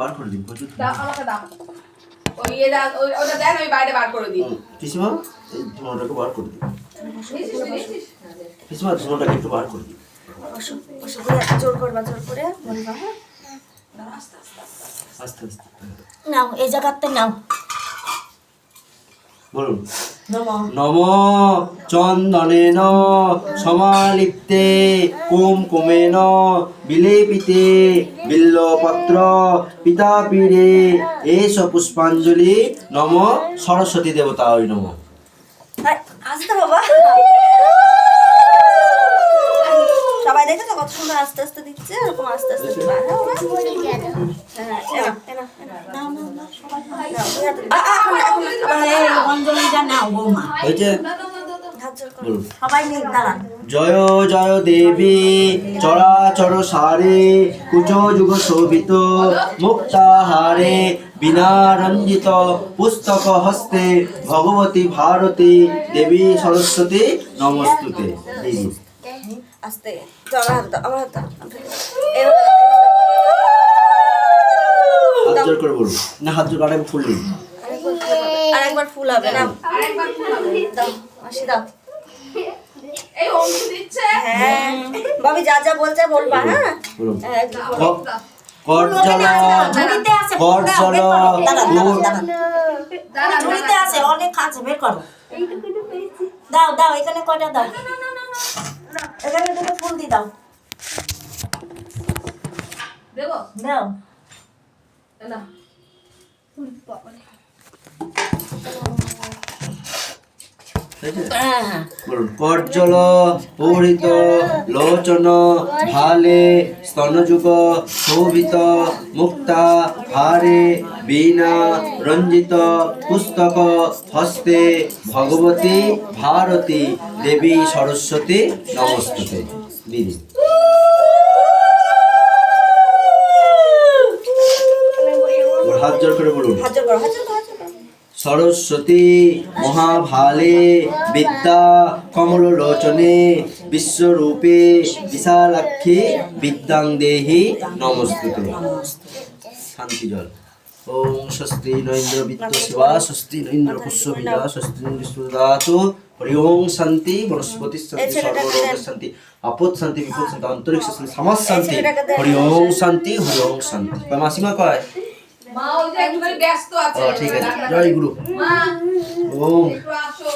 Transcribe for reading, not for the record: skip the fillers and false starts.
বার করে দিন কচু দাও আমাকে দাও ওই ওটা দেন আমি বাইরে বার করে দিই পিসিমা এই ধোঁয়াটাকে বার করে দিন পিসিমা ধোঁয়াটাকে একটু বার করে দিন জোর করে বলবা হ্যাঁ আস্তে আস্তে নাও এই জায়গাতে নাও বলুন নম নম চন্দনেন সমালিপ্তে কুমকুমেন বিলেপিতে বিল্লপত্র পিতাপীড়ে এষ পুষ্পাঞ্জলি নম সরস্বতী দেবতায় নম। আস্তে বাবা সবাই দেখে তো কত সুন্দর আস্তে আস্তে দিচ্ছে এরকম আস্তে আস্তে দিবা জয় জয় দেবী চরাচর সারে কুচ যুগ শোভিত মুক্তাহারে বিনা রঞ্জিত পুস্তক হস্তে ভগবতী ভারতী দেবী সরস্বতী নমস্তুতে। আস্তে আমার হাত জোর করে বলুন না হাত জোর আরেকবার ফুল দিন আরেকবার ফুল হবে না আরেকবার ফুল হবে দাও মাসি দাও এই অংশ দিচ্ছে হ্যাঁ বাবি যা যা বলছে বলবা হ্যাঁ বলুন দাও ঝুড়িতে আছে অনেক আছে বের করো দাও দাও এখানে কয়টা দাও এখানে দুটো ফুল দি দাও দেবো দাও না বলুন করজল পৌরিত লোচন ভালে স্তনযুগ শোভিত মুক্তা হারে বীণা রঞ্জিত পুস্তক হস্তে ভগবতী ভারতী দেবী সরস্বতী নমস্তুতে। দিদি হাত জোর করে বলুন হাজার করো হাজার করো সরস্বতী মহাভালে বিদ্যা কমল লোচনে বিশ্বরূপে বিশালাক্ষী বিদ্যাং দেহি নমস্তুতে। শান্তি জল। ওম স্বস্তি ন ইন্দ্র বিত্ত শিবা স্বস্তি ন ইন্দ্র পুষ্যবিদা স্বস্তি ন বিষ্ণুদাতু হরি ওম শান্তি বনস্পতি শান্তি সর্বরোগ শান্তি আপদ শান্তি বিপদ শান্তি অন্তরিক্ষ শান্তি সমাজ শান্তি হরি ওম শান্তি হরি ওম শান্তি। মাসিমা কয় মা ওই যে একটু ব্যস্ত আছে ঠিক আছে জয় গুরু মা ওম একটু আসো